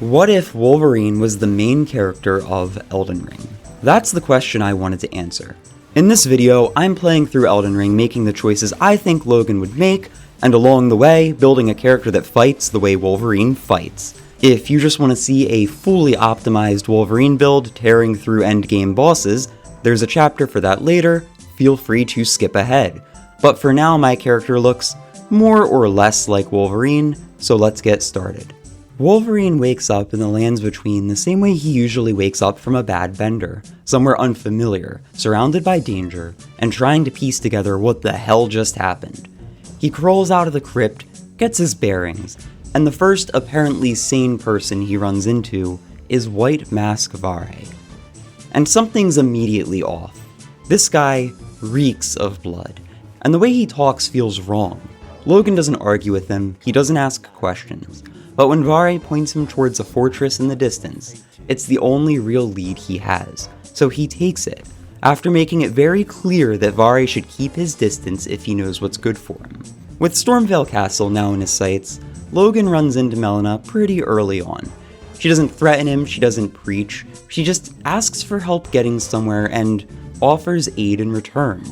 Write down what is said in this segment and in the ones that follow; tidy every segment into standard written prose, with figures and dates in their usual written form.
What if Wolverine was the main character of Elden Ring? That's the question I wanted to answer. In this video, I'm playing through Elden Ring, making the choices I think Logan would make, and along the way, building a character that fights the way Wolverine fights. If you just want to see a fully optimized Wolverine build tearing through endgame bosses, there's a chapter for that later, feel free to skip ahead. But for now, my character looks more or less like Wolverine, so let's get started. Wolverine wakes up in the lands between the same way he usually wakes up from a bad bender, somewhere unfamiliar, surrounded by danger, and trying to piece together what the hell just happened. He crawls out of the crypt, gets his bearings, and the first apparently sane person he runs into is White Mask Vare. And something's immediately off. This guy reeks of blood, and the way he talks feels wrong. Logan doesn't argue with him, he doesn't ask questions. But when Vare points him towards a fortress in the distance, it's the only real lead he has, so he takes it, after making it very clear that Vare should keep his distance if he knows what's good for him. With Stormveil Castle now in his sights, Logan runs into Melina pretty early on. She doesn't threaten him, she doesn't preach, she just asks for help getting somewhere and offers aid in return.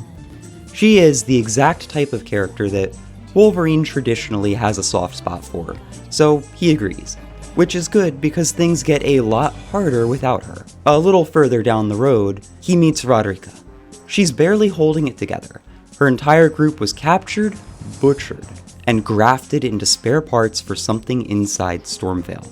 She is the exact type of character that Wolverine traditionally has a soft spot for, so he agrees, which is good because things get a lot harder without her. A little further down the road, he meets Roderica. She's barely holding it together. Her entire group was captured, butchered, and grafted into spare parts for something inside Stormveil.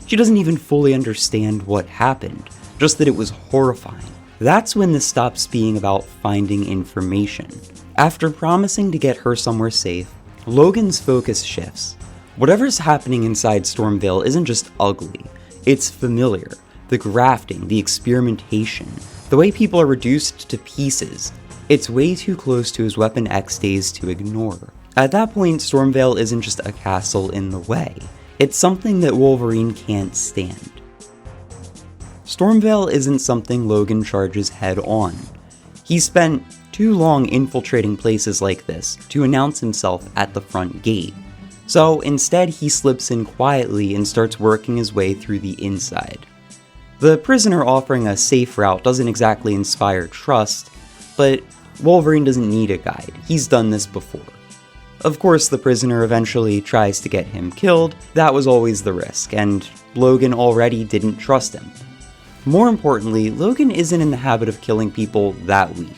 She doesn't even fully understand what happened, just that it was horrifying. That's when this stops being about finding information. After promising to get her somewhere safe, Logan's focus shifts. Whatever's happening inside Stormveil isn't just ugly, it's familiar. The grafting, the experimentation, the way people are reduced to pieces. It's way too close to his Weapon X days to ignore. At that point, Stormveil isn't just a castle in the way, it's something that Wolverine can't stand. Stormveil isn't something Logan charges head on. He spent too long infiltrating places like this to announce himself at the front gate. So instead he slips in quietly and starts working his way through the inside. The prisoner offering a safe route doesn't exactly inspire trust, but Wolverine doesn't need a guide, he's done this before. Of course the prisoner eventually tries to get him killed, that was always the risk, and Logan already didn't trust him. More importantly, Logan isn't in the habit of killing people that weak.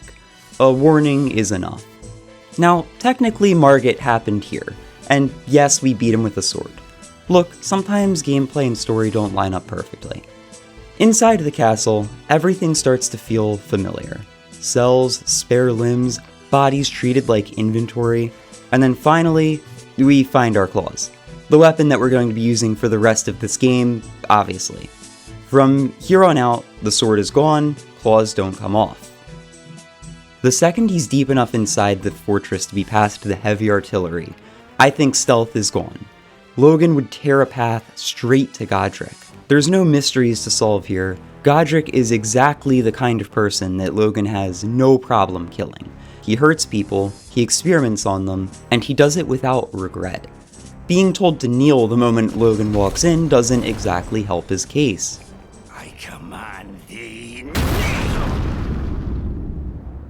A warning is enough. Now, technically Margit happened here, and yes, we beat him with a sword. Look, sometimes gameplay and story don't line up perfectly. Inside the castle, everything starts to feel familiar. Cells, spare limbs, bodies treated like inventory, and then finally, we find our claws. The weapon that we're going to be using for the rest of this game, obviously. From here on out, the sword is gone, claws don't come off. The second he's deep enough inside the fortress to be past the heavy artillery, I think stealth is gone. Logan would tear a path straight to Godric. There's no mysteries to solve here. Godric is exactly the kind of person that Logan has no problem killing. He hurts people, he experiments on them, and he does it without regret. Being told to kneel the moment Logan walks in doesn't exactly help his case. I command thee, kneel!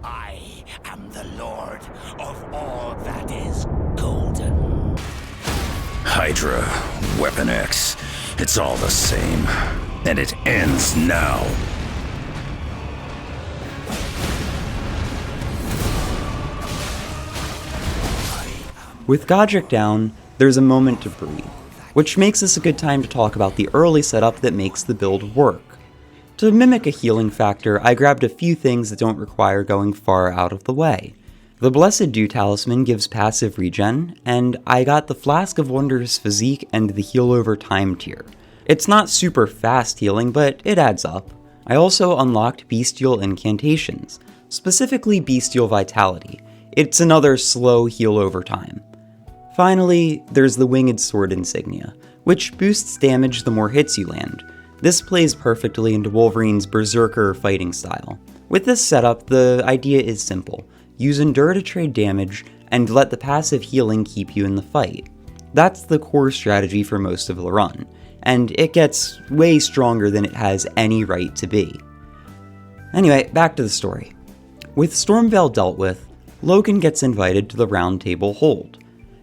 I am the Lord of all that is golden. Hydra, Weapon X, it's all the same. And it ends now. With Godric down, there's a moment to breathe, which makes this a good time to talk about the early setup that makes the build work. To mimic a healing factor, I grabbed a few things that don't require going far out of the way. The Blessed Dew Talisman gives passive regen, and I got the Flask of Wondrous Physique and the Heal Over Time tier. It's not super fast healing, but it adds up. I also unlocked Bestial Incantations, specifically Bestial Vitality. It's another slow heal over time. Finally, there's the Winged Sword insignia, which boosts damage the more hits you land. This plays perfectly into Wolverine's berserker fighting style. With this setup, the idea is simple. Use Endure to trade damage, and let the passive healing keep you in the fight. That's the core strategy for most of the run. and it gets way stronger than it has any right to be. Anyway, back to the story. With Stormveil dealt with, Logan gets invited to the Round Table Hold.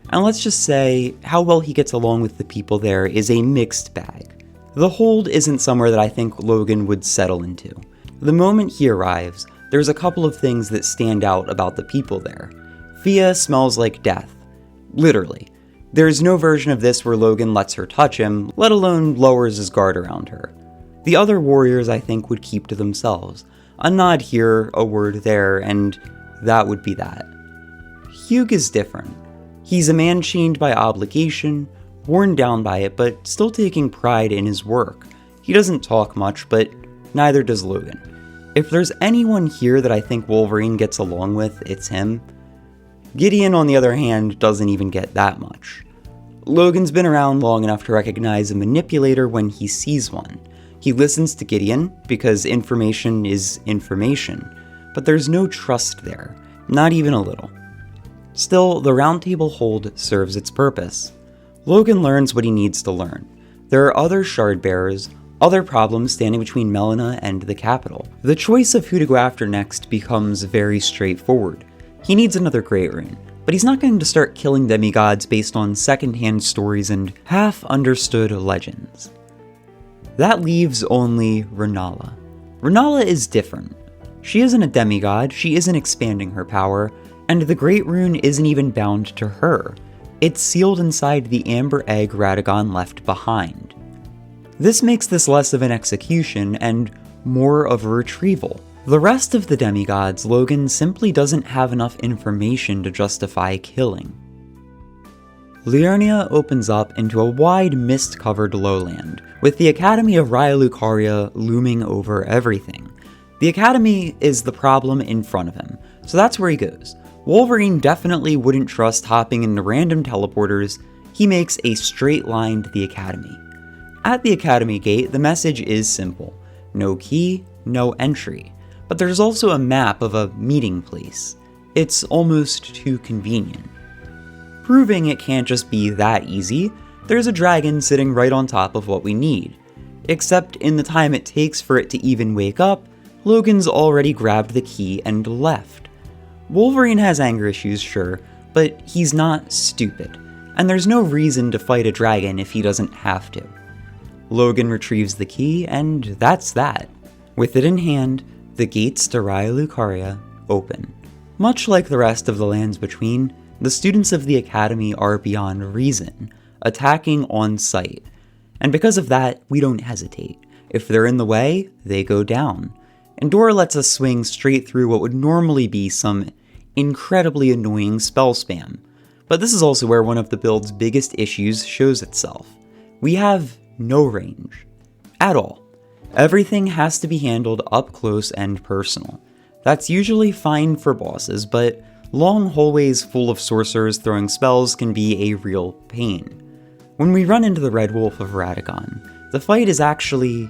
And let's just say, how well he gets along with the people there is a mixed bag. The Hold isn't somewhere that I think Logan would settle into. The moment he arrives, there's a couple of things that stand out about the people there. Fia smells like death. Literally. There's no version of this where Logan lets her touch him, let alone lowers his guard around her. The other warriors, I think, would keep to themselves. A nod here, a word there, and that would be that. Hugh is different. He's a man chained by obligation, worn down by it, but still taking pride in his work. He doesn't talk much, but neither does Logan. If there's anyone here that I think Wolverine gets along with, it's him. Gideon, on the other hand, doesn't even get that much. Logan's been around long enough to recognize a manipulator when he sees one. He listens to Gideon, because information is information, but there's no trust there, not even a little. Still, the Round Table Hold serves its purpose. Logan learns what he needs to learn. There are other shard bearers, other problems standing between Melina and the capital. The choice of who to go after next becomes very straightforward. He needs another Great Rune, but he's not going to start killing demigods based on secondhand stories and half-understood legends. That leaves only Renala. Renala is different. She isn't a demigod, she isn't expanding her power, and the Great Rune isn't even bound to her. It's sealed inside the amber egg Radagon left behind. This makes this less of an execution and more of a retrieval. The rest of the demigods, Logan simply doesn't have enough information to justify killing. Liurnia opens up into a wide mist-covered lowland, with the Academy of Raya Lucaria looming over everything. The Academy is the problem in front of him, so that's where he goes. Wolverine definitely wouldn't trust hopping into random teleporters. He makes a straight line to the Academy. At the Academy gate, the message is simple. No key, no entry. But there's also a map of a meeting place. It's almost too convenient. Proving it can't just be that easy, there's a dragon sitting right on top of what we need. Except in the time it takes for it to even wake up, Logan's already grabbed the key and left. Wolverine has anger issues, sure, but he's not stupid, and there's no reason to fight a dragon if he doesn't have to. Logan retrieves the key, and that's that. With it in hand, the gates to Raya Lucaria open. Much like the rest of the lands between, the students of the Academy are beyond reason, attacking on sight. And because of that, we don't hesitate. If they're in the way, they go down. Endora lets us swing straight through what would normally be some incredibly annoying spell spam. But this is also where one of the build's biggest issues shows itself. We have no range. At all. Everything has to be handled up close and personal. That's usually fine for bosses, but long hallways full of sorcerers throwing spells can be a real pain. When we run into the Red Wolf of Radagon, the fight is actually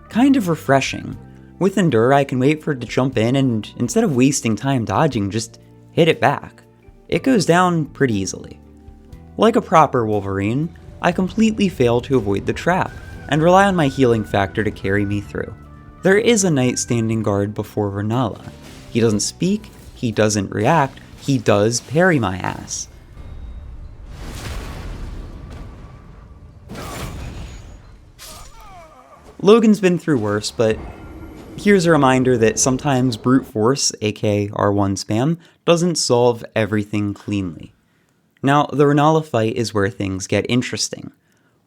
kind of refreshing. With Endure, I can wait for it to jump in and, instead of wasting time dodging, just hit it back. It goes down pretty easily. Like a proper Wolverine, I completely fail to avoid the trap, and rely on my healing factor to carry me through. There is a knight standing guard before Renala. He doesn't speak, he doesn't react, he does parry my ass. Logan's been through worse, but here's a reminder that sometimes brute force, aka R1 spam, doesn't solve everything cleanly. Now, the Renala fight is where things get interesting.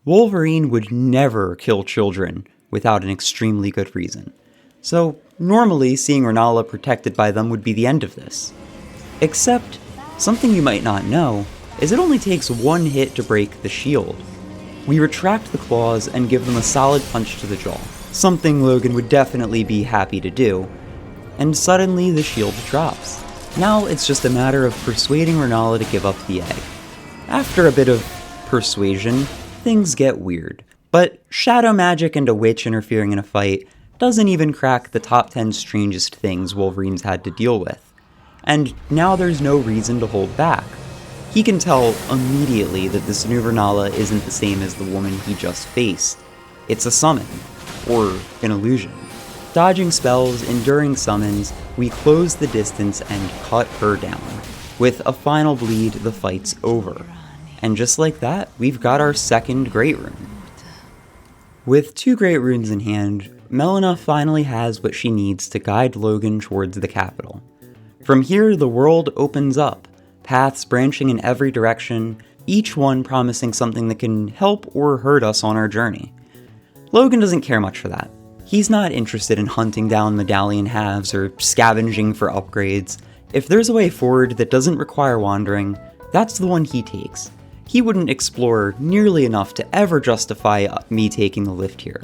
Wolverine would never kill children without an extremely good reason. So, normally, seeing Renala protected by them would be the end of this. Except, something you might not know, is it only takes one hit to break the shield. We retract the claws and give them a solid punch to the jaw, something Logan would definitely be happy to do, and suddenly the shield drops. Now it's just a matter of persuading Renala to give up the egg. After a bit of persuasion, things get weird, but shadow magic and a witch interfering in a fight doesn't even crack the top 10 strangest things Wolverine's had to deal with. And now there's no reason to hold back. He can tell immediately that this new Renala isn't the same as the woman he just faced. It's a summon, or an illusion. Dodging spells, enduring summons, we close the distance and cut her down. With a final bleed, the fight's over. And just like that, we've got our second Great Rune. With 2 Great Runes in hand, Melina finally has what she needs to guide Logan towards the capital. From here, the world opens up, paths branching in every direction, each one promising something that can help or hurt us on our journey. Logan doesn't care much for that. He's not interested in hunting down medallion halves or scavenging for upgrades. If there's a way forward that doesn't require wandering, that's the one he takes. He wouldn't explore nearly enough to ever justify me taking the lift here.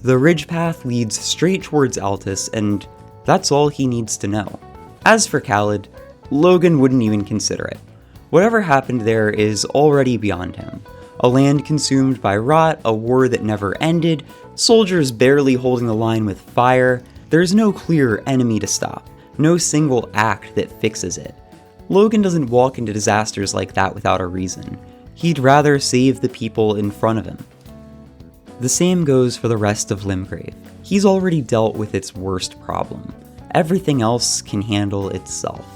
The ridge path leads straight towards Altus, and that's all he needs to know. As for Khalid, Logan wouldn't even consider it. Whatever happened there is already beyond him. A land consumed by rot, a war that never ended, soldiers barely holding the line with fire. There's no clear enemy to stop, no single act that fixes it. Logan doesn't walk into disasters like that without a reason. He'd rather save the people in front of him. The same goes for the rest of Limgrave. He's already dealt with its worst problem. Everything else can handle itself.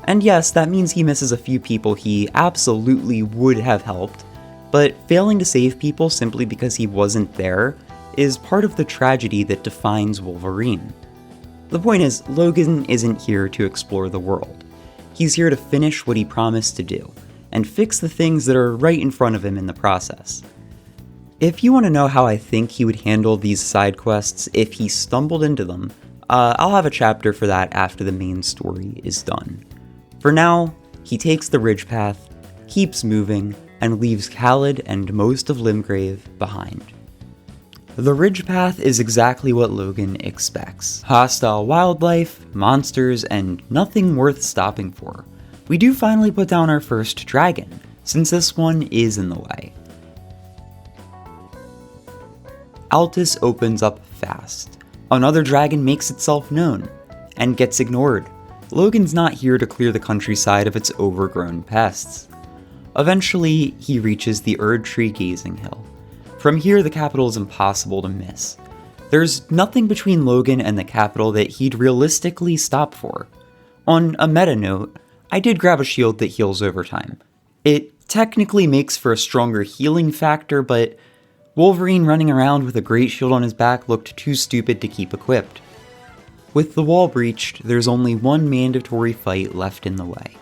And yes, that means he misses a few people he absolutely would have helped, but failing to save people simply because he wasn't there is part of the tragedy that defines Wolverine. The point is, Logan isn't here to explore the world. He's here to finish what he promised to do, and fix the things that are right in front of him in the process. If you want to know how I think he would handle these side quests if he stumbled into them, I'll have a chapter for that after the main story is done. For now, he takes the ridge path, keeps moving, and leaves Khalid and most of Limgrave behind. The ridge path is exactly what Logan expects. Hostile wildlife, monsters, and nothing worth stopping for. We do finally put down our first dragon, since this one is in the way. Altus opens up fast. Another dragon makes itself known, and gets ignored. Logan's not here to clear the countryside of its overgrown pests. Eventually, he reaches the Erdtree Gazing Hill. From here, the capital is impossible to miss. There's nothing between Logan and the capital that he'd realistically stop for. On a meta note, I did grab a shield that heals over time. It technically makes for a stronger healing factor, but Wolverine running around with a great shield on his back looked too stupid to keep equipped. With the wall breached, there's only one mandatory fight left in the way.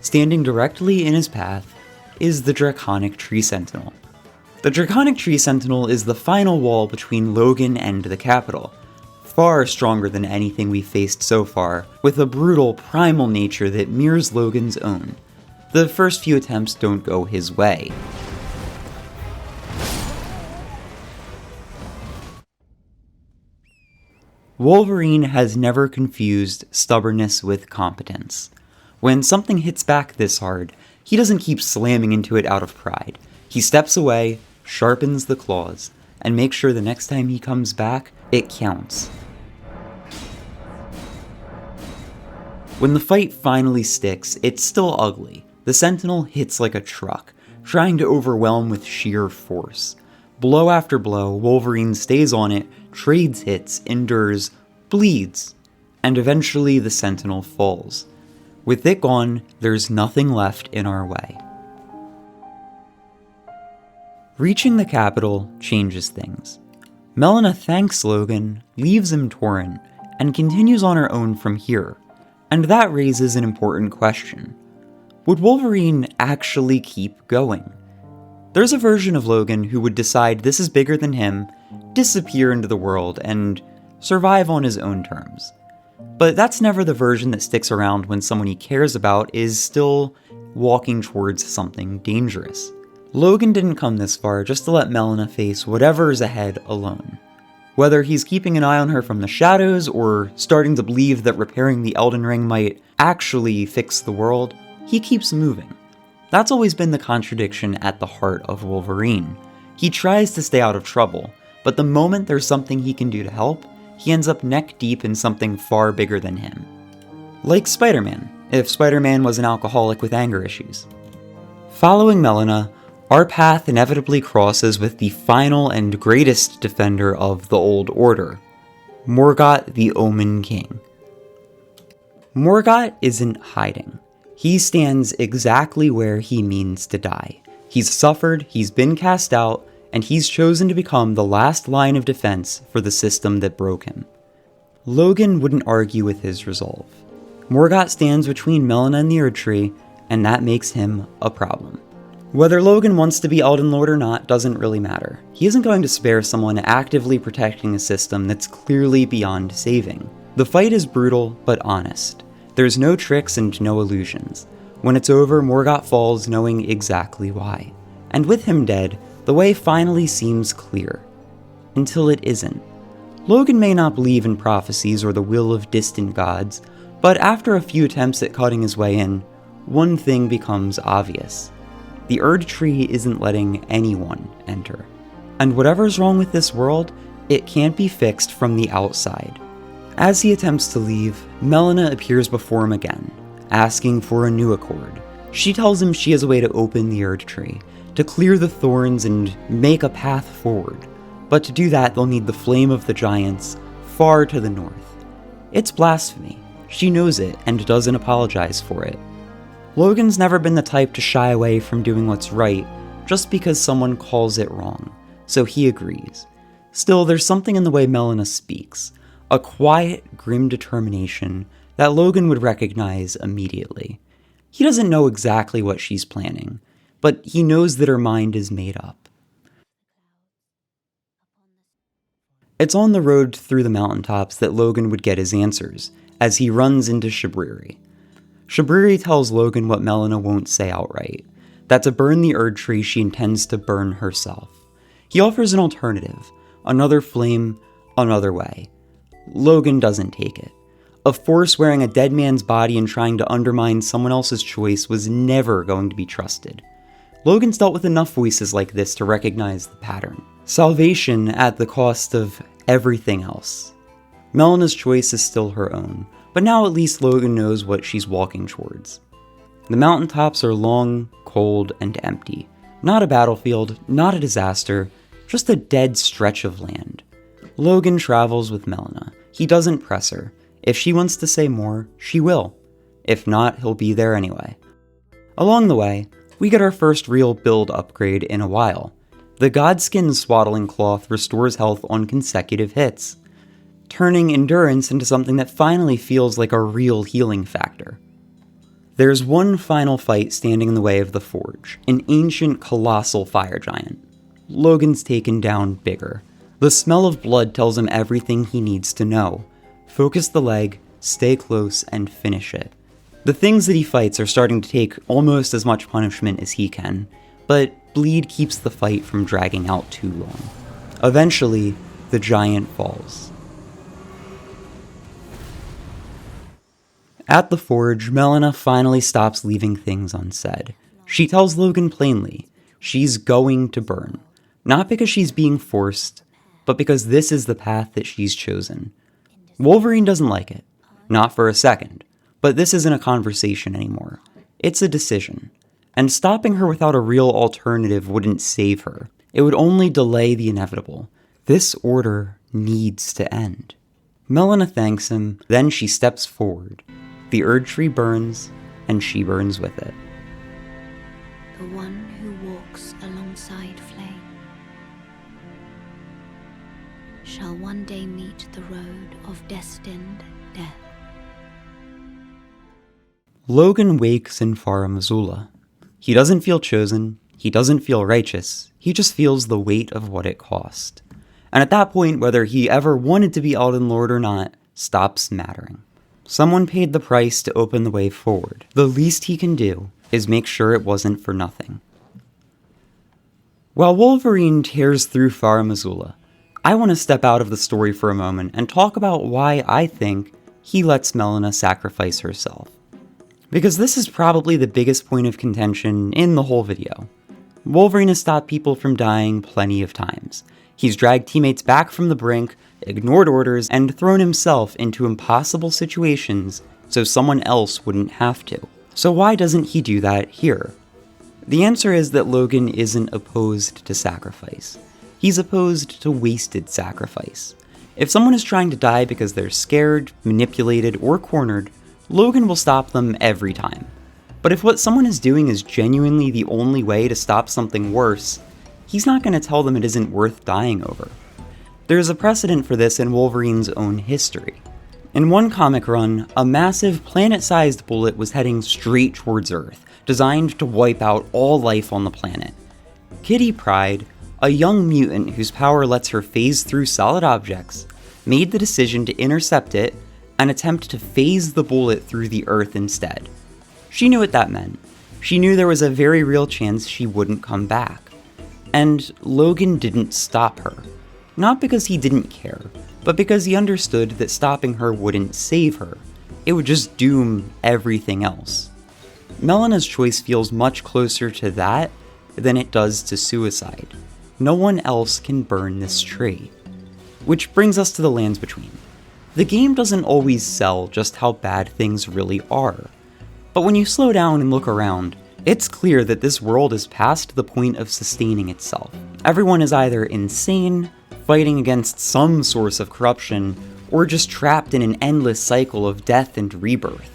Standing directly in his path is the Draconic Tree Sentinel. The Draconic Tree Sentinel is the final wall between Logan and the capital, far stronger than anything we've faced so far, with a brutal, primal nature that mirrors Logan's own. The first few attempts don't go his way. Wolverine has never confused stubbornness with competence. When something hits back this hard, he doesn't keep slamming into it out of pride. He steps away, sharpens the claws, and makes sure the next time he comes back, it counts. When the fight finally sticks, it's still ugly. The Sentinel hits like a truck, trying to overwhelm with sheer force. Blow after blow, Wolverine stays on it, trades hits, endures, bleeds, and eventually the Sentinel falls. With it gone, there's nothing left in our way. Reaching the capital changes things. Melina thanks Logan, leaves him Torrent, and continues on her own from here. And that raises an important question. Would Wolverine actually keep going? There's a version of Logan who would decide this is bigger than him, disappear into the world, and survive on his own terms. But that's never the version that sticks around when someone he cares about is still walking towards something dangerous. Logan didn't come this far just to let Melina face whatever is ahead alone. Whether he's keeping an eye on her from the shadows or starting to believe that repairing the Elden Ring might actually fix the world, he keeps moving. That's always been the contradiction at the heart of Wolverine. He tries to stay out of trouble, but the moment there's something he can do to help, he ends up neck deep in something far bigger than him. Like Spider-Man, if Spider-Man was an alcoholic with anger issues. Following Melina, our path inevitably crosses with the final and greatest defender of the Old Order, Morgott the Omen King. Morgott isn't hiding. He stands exactly where he means to die. He's suffered, he's been cast out, and he's chosen to become the last line of defense for the system that broke him. Logan wouldn't argue with his resolve. Morgott stands between Melina and the Erdtree, and that makes him a problem. Whether Logan wants to be Elden Lord or not doesn't really matter. He isn't going to spare someone actively protecting a system that's clearly beyond saving. The fight is brutal, but honest. There's no tricks and no illusions. When it's over, Morgott falls knowing exactly why. And with him dead, the way finally seems clear. Until it isn't. Logan may not believe in prophecies or the will of distant gods, but after a few attempts at cutting his way in, one thing becomes obvious. The Erdtree isn't letting anyone enter. And whatever's wrong with this world, it can't be fixed from the outside. As he attempts to leave, Melina appears before him again, asking for a new accord. She tells him she has a way to open the Erdtree, to clear the thorns and make a path forward. But to do that, they'll need the flame of the giants far to the north. It's blasphemy. She knows it and doesn't apologize for it. Logan's never been the type to shy away from doing what's right just because someone calls it wrong, so he agrees. Still, there's something in the way Melina speaks, a quiet, grim determination that Logan would recognize immediately. He doesn't know exactly what she's planning, but he knows that her mind is made up. It's on the road through the mountaintops that Logan would get his answers, as he runs into Shabriri. Shabriri tells Logan what Melina won't say outright, that to burn the Erdtree she intends to burn herself. He offers an alternative, another flame, another way. Logan doesn't take it. A force wearing a dead man's body and trying to undermine someone else's choice was never going to be trusted. Logan's dealt with enough voices like this to recognize the pattern. Salvation at the cost of everything else. Melina's choice is still her own, but now at least Logan knows what she's walking towards. The mountaintops are long, cold, and empty. Not a battlefield, not a disaster, just a dead stretch of land. Logan travels with Melina. He doesn't press her. If she wants to say more, she will. If not, he'll be there anyway. Along the way, we get our first real build upgrade in a while. The Godskin Swaddling Cloth restores health on consecutive hits, turning endurance into something that finally feels like a real healing factor. There's one final fight standing in the way of the Forge, an ancient, colossal fire giant. Logan's taken down bigger. The smell of blood tells him everything he needs to know. Focus the leg, stay close, and finish it. The things that he fights are starting to take almost as much punishment as he can, but bleed keeps the fight from dragging out too long. Eventually, the giant falls. At the Forge, Melina finally stops leaving things unsaid. She tells Logan plainly, she's going to burn. Not because she's being forced, but because this is the path that she's chosen. Wolverine doesn't like it. Not for a second. But this isn't a conversation anymore. It's a decision. And stopping her without a real alternative wouldn't save her. It would only delay the inevitable. This order needs to end. Melina thanks him, then she steps forward. The Erdtree burns, and she burns with it. The one who walks alongside flame shall one day meet the road of destined death. Logan wakes in Fara Missoula. He doesn't feel chosen, he doesn't feel righteous, he just feels the weight of what it cost. And at that point, whether he ever wanted to be Elden Lord or not, stops mattering. Someone paid the price to open the way forward. The least he can do is make sure it wasn't for nothing. While Wolverine tears through Fara Missoula, I want to step out of the story for a moment and talk about why I think he lets Melina sacrifice herself. Because this is probably the biggest point of contention in the whole video. Wolverine has stopped people from dying plenty of times. He's dragged teammates back from the brink, ignored orders, and thrown himself into impossible situations so someone else wouldn't have to. So why doesn't he do that here? The answer is that Logan isn't opposed to sacrifice. He's opposed to wasted sacrifice. If someone is trying to die because they're scared, manipulated, or cornered, Logan will stop them every time. But if what someone is doing is genuinely the only way to stop something worse, he's not going to tell them it isn't worth dying over. There's a precedent for this in Wolverine's own history. In one comic run, a massive planet-sized bullet was heading straight towards Earth, designed to wipe out all life on the planet. Kitty Pryde, a young mutant whose power lets her phase through solid objects, made the decision to intercept it and attempt to phase the bullet through the Earth instead. She knew what that meant. She knew there was a very real chance she wouldn't come back. And Logan didn't stop her. Not because he didn't care, but because he understood that stopping her wouldn't save her. It would just doom everything else. Melena's choice feels much closer to that than it does to suicide. No one else can burn this tree. Which brings us to the Lands Between. The game doesn't always sell just how bad things really are. But when you slow down and look around, it's clear that this world is past the point of sustaining itself. Everyone is either insane, fighting against some source of corruption, or just trapped in an endless cycle of death and rebirth.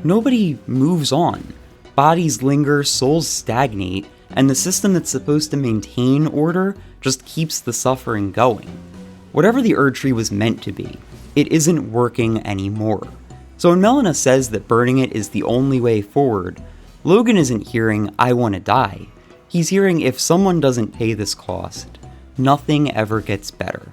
Nobody moves on. Bodies linger, souls stagnate, and the system that's supposed to maintain order just keeps the suffering going. Whatever the Erd Tree was meant to be, it isn't working anymore. So when Melina says that burning it is the only way forward, Logan isn't hearing, "I want to die." He's hearing, if someone doesn't pay this cost, nothing ever gets better.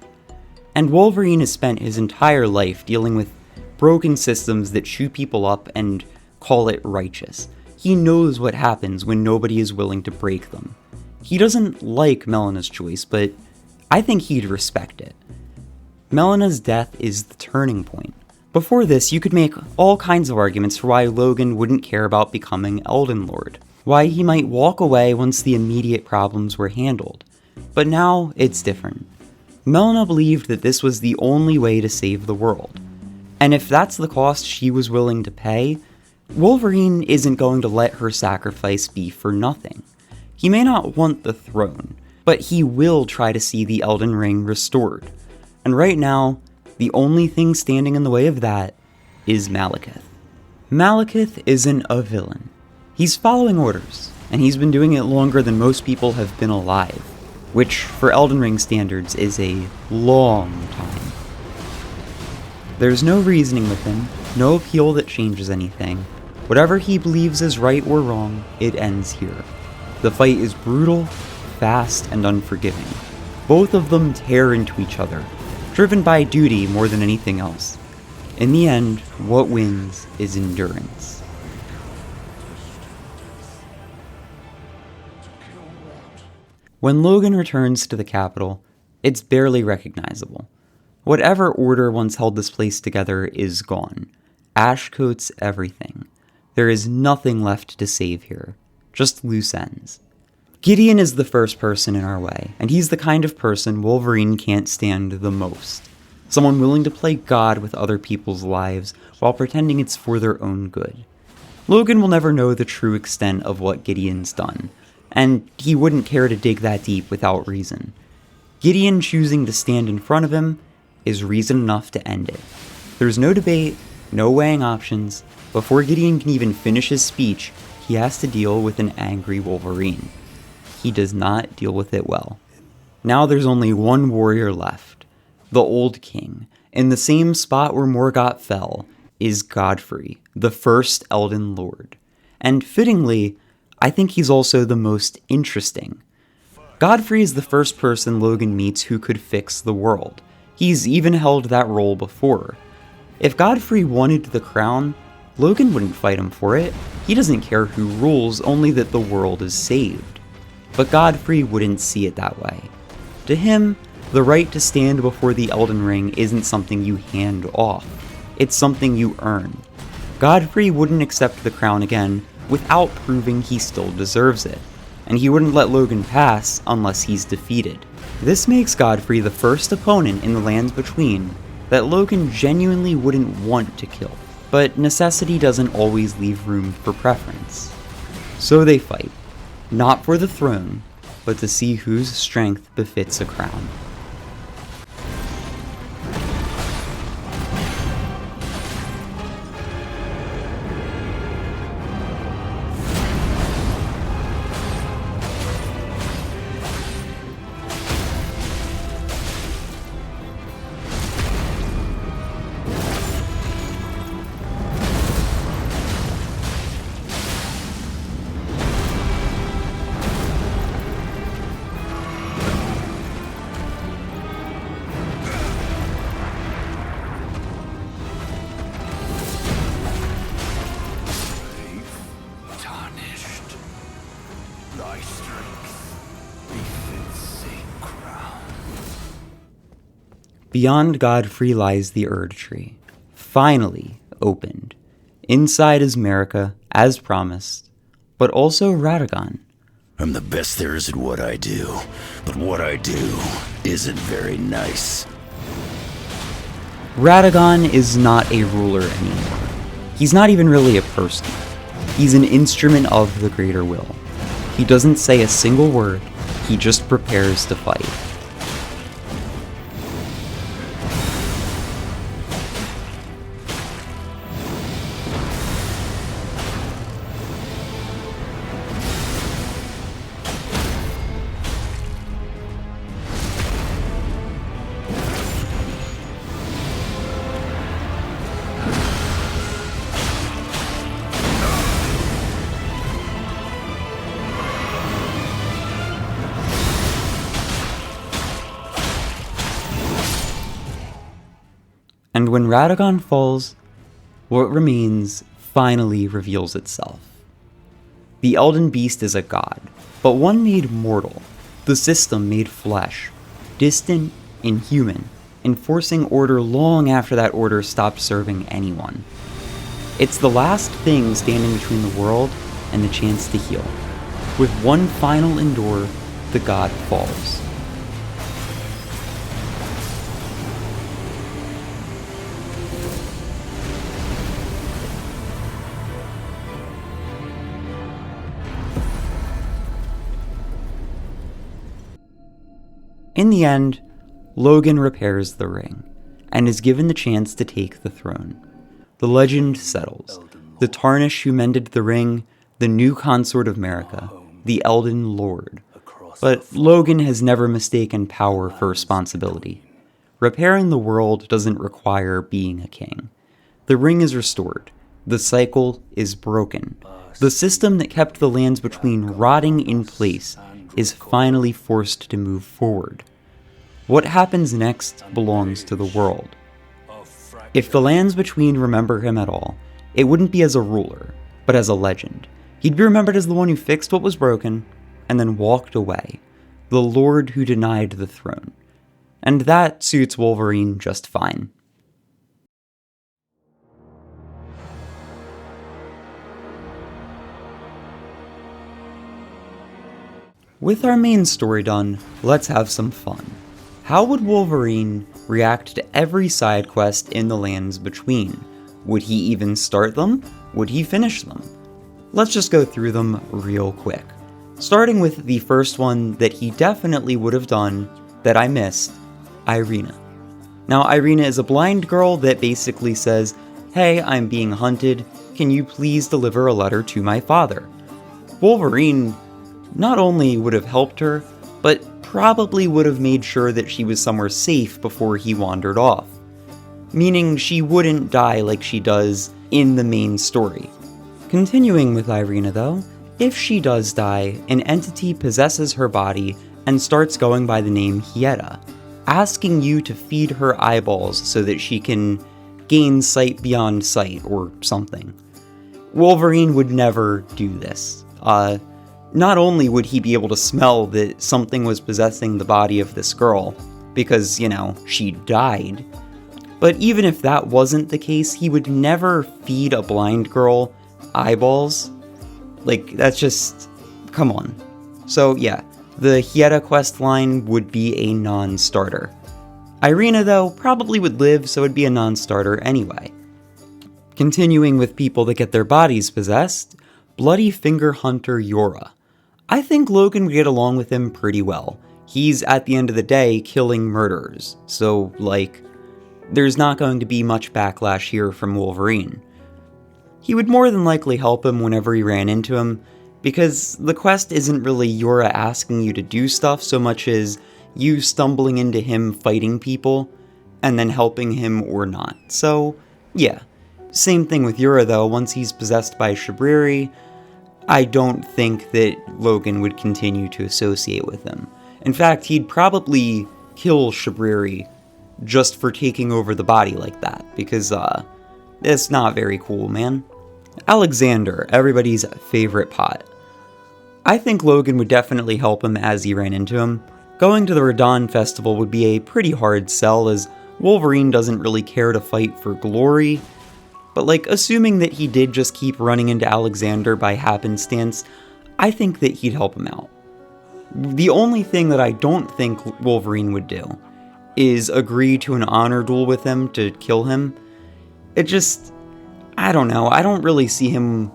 And Wolverine has spent his entire life dealing with broken systems that chew people up and call it righteous. He knows what happens when nobody is willing to break them. He doesn't like Melina's choice, but I think he'd respect it. Melina's death is the turning point. Before this, you could make all kinds of arguments for why Logan wouldn't care about becoming Elden Lord, why he might walk away once the immediate problems were handled. But now, it's different. Melina believed that this was the only way to save the world. And if that's the cost she was willing to pay, Wolverine isn't going to let her sacrifice be for nothing. He may not want the throne, but he will try to see the Elden Ring restored. And right now, the only thing standing in the way of that is Malekith. Malekith isn't a villain. He's following orders, and he's been doing it longer than most people have been alive, which for Elden Ring standards is a long time. There's no reasoning with him, no appeal that changes anything. Whatever he believes is right or wrong, it ends here. The fight is brutal, fast, and unforgiving. Both of them tear into each other, driven by duty more than anything else. In the end, what wins is endurance. When Logan returns to the capital, it's barely recognizable. Whatever order once held this place together is gone. Ash coats everything. There is nothing left to save here, just loose ends. Gideon is the first person in our way, and he's the kind of person Wolverine can't stand the most. Someone willing to play God with other people's lives while pretending it's for their own good. Logan will never know the true extent of what Gideon's done, and he wouldn't care to dig that deep without reason. Gideon choosing to stand in front of him is reason enough to end it. There's no debate, no weighing options. Before Gideon can even finish his speech, he has to deal with an angry Wolverine. He does not deal with it well. Now there's only one warrior left. The Old King. In the same spot where Morgott fell is Godfrey, the first Elden Lord. And fittingly, I think he's also the most interesting. Godfrey is the first person Logan meets who could fix the world. He's even held that role before. If Godfrey wanted the crown, Logan wouldn't fight him for it. He doesn't care who rules, only that the world is saved. But Godfrey wouldn't see it that way. To him, the right to stand before the Elden Ring isn't something you hand off. It's something you earn. Godfrey wouldn't accept the crown again without proving he still deserves it. And he wouldn't let Logan pass unless he's defeated. This makes Godfrey the first opponent in the Lands Between that Logan genuinely wouldn't want to kill. But necessity doesn't always leave room for preference. So they fight. not for the throne, but to see whose strength befits a crown. Tarnished. Thy strength befits a crown. Beyond Godfrey lies the Erd Tree, finally opened. Inside is Marika, as promised, but also Radagon. I'm the best there is at what I do, but what I do isn't very nice. Radagon is not a ruler anymore. He's not even really a person. He's an instrument of the greater will. He doesn't say a single word, he just prepares to fight. And when Radagon falls, what remains finally reveals itself. The Elden Beast is a god, but one made mortal, the system made flesh, distant, inhuman, enforcing order long after that order stopped serving anyone. It's the last thing standing between the world and the chance to heal. With one final endure, the god falls. In the end, Logan repairs the ring, and is given the chance to take the throne. The legend settles. The Tarnish who mended the ring, the new consort of Marika, the Elden Lord. But Logan has never mistaken power for responsibility. Repairing the world doesn't require being a king. The ring is restored. The cycle is broken. The system that kept the lands between rotting in place is finally forced to move forward. What happens next belongs to the world. If the lands between remember him at all, it wouldn't be as a ruler, but as a legend. He'd be remembered as the one who fixed what was broken, and then walked away, the lord who denied the throne. And that suits Wolverine just fine. With our main story done, let's have some fun. How would Wolverine react to every side quest in the lands between? Would he even start them? Would he finish them? Let's just go through them real quick. Starting with the first one that he definitely would have done that I missed, Irina. Now, Irina is a blind girl that basically says, "Hey, I'm being hunted. Can you please deliver a letter to my father?" Wolverine not only would have helped her, but probably would have made sure that she was somewhere safe before he wandered off. Meaning she wouldn't die like she does in the main story. Continuing with Irina though, if she does die, an entity possesses her body and starts going by the name Hieta, asking you to feed her eyeballs so that she can gain sight beyond sight or something. Wolverine would never do this. Not only would he be able to smell that something was possessing the body of this girl, because, she died, but even if that wasn't the case, he would never feed a blind girl eyeballs. Like, that's just, come on. So yeah, the Hieta quest line would be a non-starter. Irina, though, probably would live, so it'd be a non-starter anyway. Continuing with people that get their bodies possessed, Bloody Finger Hunter Yora. I think Logan would get along with him pretty well. He's, at the end of the day, killing murderers, so, like, there's not going to be much backlash here from Wolverine. He would more than likely help him whenever he ran into him, because the quest isn't really Yura asking you to do stuff so much as you stumbling into him fighting people, and then helping him or not. So, yeah. Same thing with Yura though, once he's possessed by Shabriri, I don't think that Logan would continue to associate with him. In fact, he'd probably kill Shabriri just for taking over the body like that, because, it's not very cool, man. Alexander, everybody's favorite pot. I think Logan would definitely help him as he ran into him. Going to the Radahn Festival would be a pretty hard sell, as Wolverine doesn't really care to fight for glory, but like, assuming that he did just keep running into Alexander by happenstance, I think that he'd help him out. The only thing that I don't think Wolverine would do is agree to an honor duel with him to kill him. It just, I don't know, I don't really see him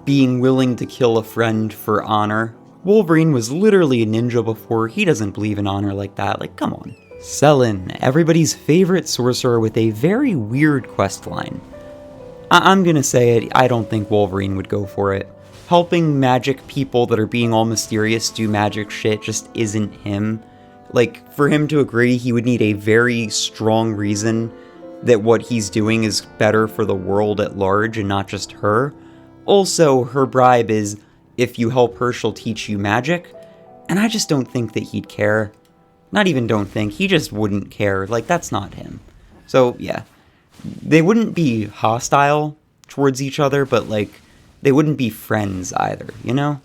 being willing to kill a friend for honor. Wolverine was literally a ninja before, he doesn't believe in honor like that, like come on. Selen, everybody's favorite sorcerer with a very weird questline. I'm gonna say it, I don't think Wolverine would go for it. Helping magic people that are being all mysterious do magic shit just isn't him. Like, for him to agree, he would need a very strong reason that what he's doing is better for the world at large and not just her. Also, her bribe is, if you help her, she'll teach you magic, and I just don't think that he'd care. Not even don't think, he just wouldn't care, like, that's not him. So, yeah. They wouldn't be hostile towards each other, but, like, they wouldn't be friends either, you know?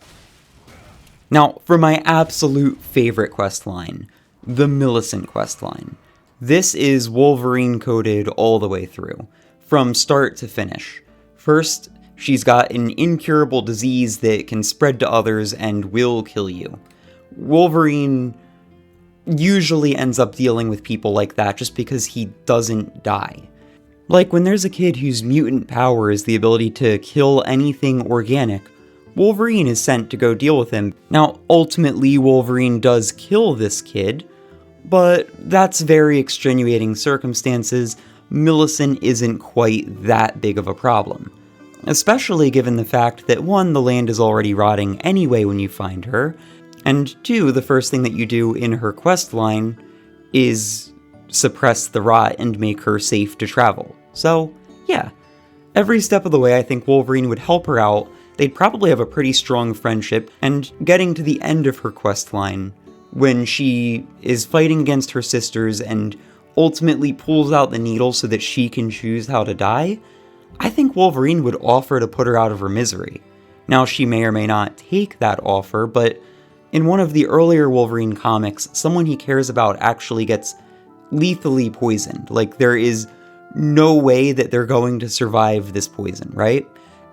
Now, for my absolute favorite questline, the Millicent questline. This is Wolverine coded all the way through, from start to finish. First, she's got an incurable disease that can spread to others and will kill you. Wolverine usually ends up dealing with people like that just because he doesn't die. Like when there's a kid whose mutant power is the ability to kill anything organic, Wolverine is sent to go deal with him. Now, ultimately, Wolverine does kill this kid, but that's very extenuating circumstances. Millicent isn't quite that big of a problem. Especially given the fact that 1, the land is already rotting anyway when you find her, and 2, the first thing that you do in her quest line is suppress the rot and make her safe to travel. So, yeah. Every step of the way I think Wolverine would help her out, they'd probably have a pretty strong friendship, and getting to the end of her quest line, when she is fighting against her sisters and ultimately pulls out the needle so that she can choose how to die, I think Wolverine would offer to put her out of her misery. Now, she may or may not take that offer, but in one of the earlier Wolverine comics, someone he cares about actually gets lethally poisoned. Like, there is no way that they're going to survive this poison, right?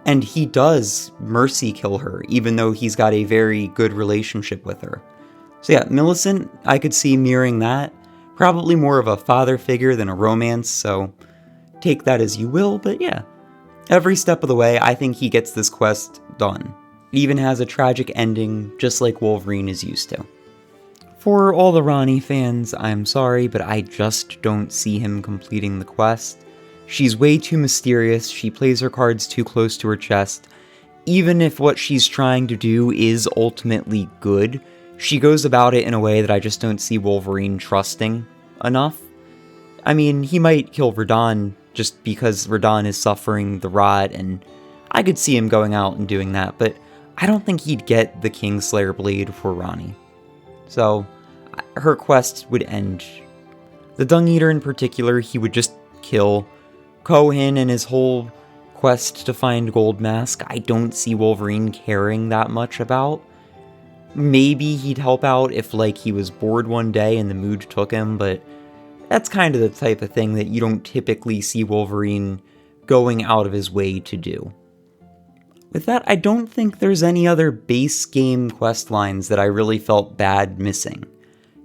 And he does mercy kill her, even though he's got a very good relationship with her. So yeah, Millicent, I could see mirroring that. Probably more of a father figure than a romance, so take that as you will, but yeah. Every step of the way, I think he gets this quest done. It even has a tragic ending, just like Wolverine is used to. For all the Ronnie fans, I'm sorry, but I just don't see him completing the quest. She's way too mysterious, she plays her cards too close to her chest. Even if what she's trying to do is ultimately good, she goes about it in a way that I just don't see Wolverine trusting enough. I mean, he might kill Radahn just because Radahn is suffering the rot, and I could see him going out and doing that, but I don't think he'd get the Kingslayer blade for Ronnie. So, her quest would end. The Dung Eater in particular, he would just kill. Cohen and his whole quest to find Gold Mask, I don't see Wolverine caring that much about. Maybe he'd help out if, like, he was bored one day and the mood took him, but that's kind of the type of thing that you don't typically see Wolverine going out of his way to do. With that, I don't think there's any other base game quest lines that I really felt bad missing.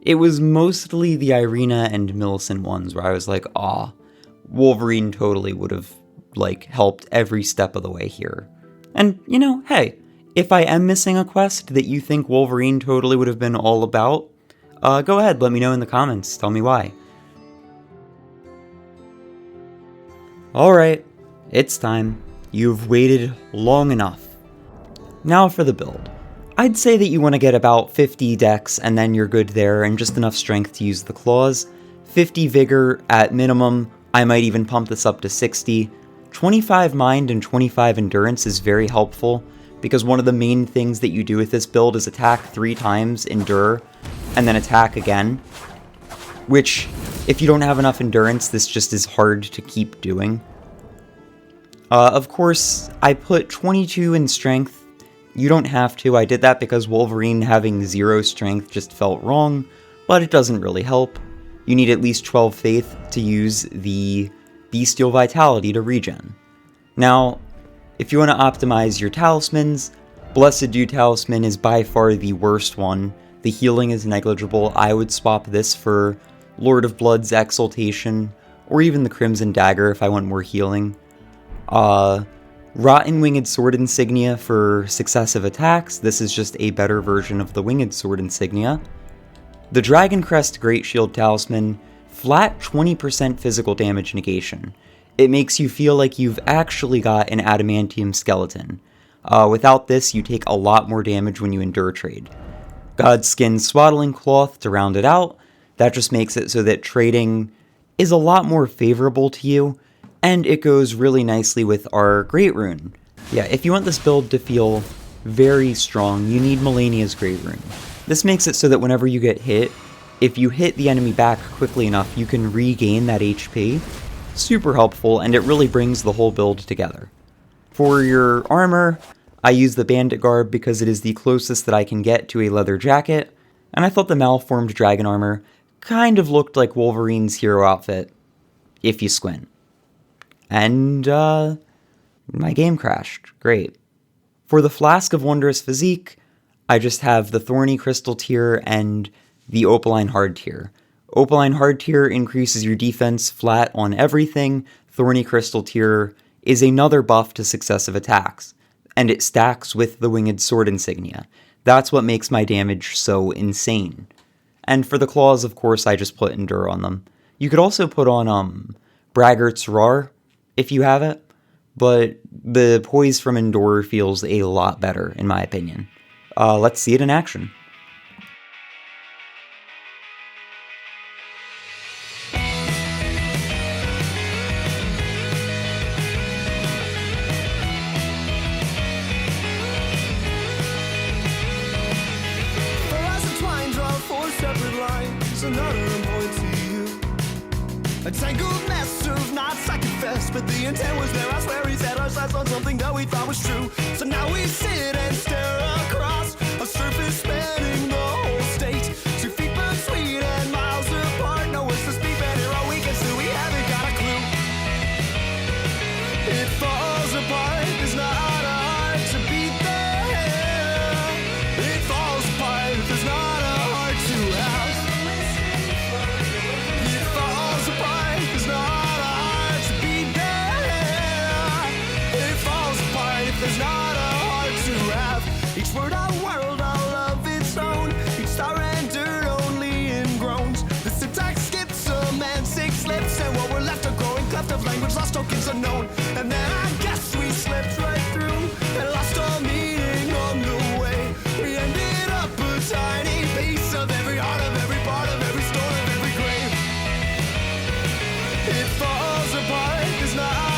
It was mostly the Irina and Millicent ones where I was like, aw, Wolverine totally would have, like, helped every step of the way here. And, you know, hey, If I am missing a quest that you think Wolverine totally would have been all about, go ahead, let me know in the comments, tell me why. Alright, it's time. You've waited long enough. Now for the build. I'd say that you want to get about 50 dex and then you're good there, and just enough strength to use the claws. 50 vigor at minimum, I might even pump this up to 60. 25 mind and 25 endurance is very helpful, because one of the main things that you do with this build is attack 3 times, endure, and then attack again. Which, if you don't have enough endurance, this just is hard to keep doing. Of course, I put 22 in strength. You don't have to, I did that because Wolverine having 0 strength just felt wrong, but it doesn't really help. You need at least 12 faith to use the bestial vitality to regen. Now, if you want to optimize your talismans, Blessed Dew Talisman is by far the worst one. The healing is negligible. I would swap this for Lord of Blood's Exaltation, or even the Crimson Dagger if I want more healing. Rotten Winged Sword Insignia for successive attacks. This is just a better version of the Winged Sword Insignia. The Dragon Crest Great Shield Talisman, flat 20% physical damage negation. It makes you feel like you've actually got an adamantium skeleton. Without this, you take a lot more damage when you endure trade. Godskin Swaddling Cloth to round it out. That just makes it so that trading is a lot more favorable to you, and it goes really nicely with our Great Rune. Yeah, if you want this build to feel very strong, you need Melania's Great Rune. This makes it so that whenever you get hit, if you hit the enemy back quickly enough, you can regain that HP. Super helpful, and it really brings the whole build together. For your armor, I use the Bandit Garb because it is the closest that I can get to a leather jacket, and I thought the Malformed Dragon Armor kind of looked like Wolverine's hero outfit, if you squint. And, my game crashed. Great. For the Flask of Wondrous Physique, I just have the Thorny Crystal tier and the Opaline Hard tier. Opaline Hard tier increases your defense flat on everything. Thorny Crystal tier is another buff to successive attacks, and it stacks with the Winged Sword Insignia. That's what makes my damage so insane. And for the claws, of course, I just put Endure on them. You could also put on, Braggart's Roar, if you have it, but the poise from Endure feels a lot better, in my opinion. Let's see it in action. A tangled mess of knots I confess, but the intent was there. I swear he set our sights on something that we thought was true. So now we sit and stare across a surface spanning the whole state. 2 feet between and miles apart. No words to speak, but here all we can see. We haven't got a clue. It falls apart. There's not a heart to beat the hair. It falls apart. There's not a heart to have. It falls apart. There's not a heart to beat the hair. It falls apart. There's not a heart to have. Each word a world all of its own. Each star entered only in groans. The syntax skips semantic slips, and what we're left a growing cleft of language lost tokens unknown. And then I guess we slipped right through and lost all meaning on the way. We ended up a tiny piece of every heart, of every part, of every story, of every grave. It falls apart. There's not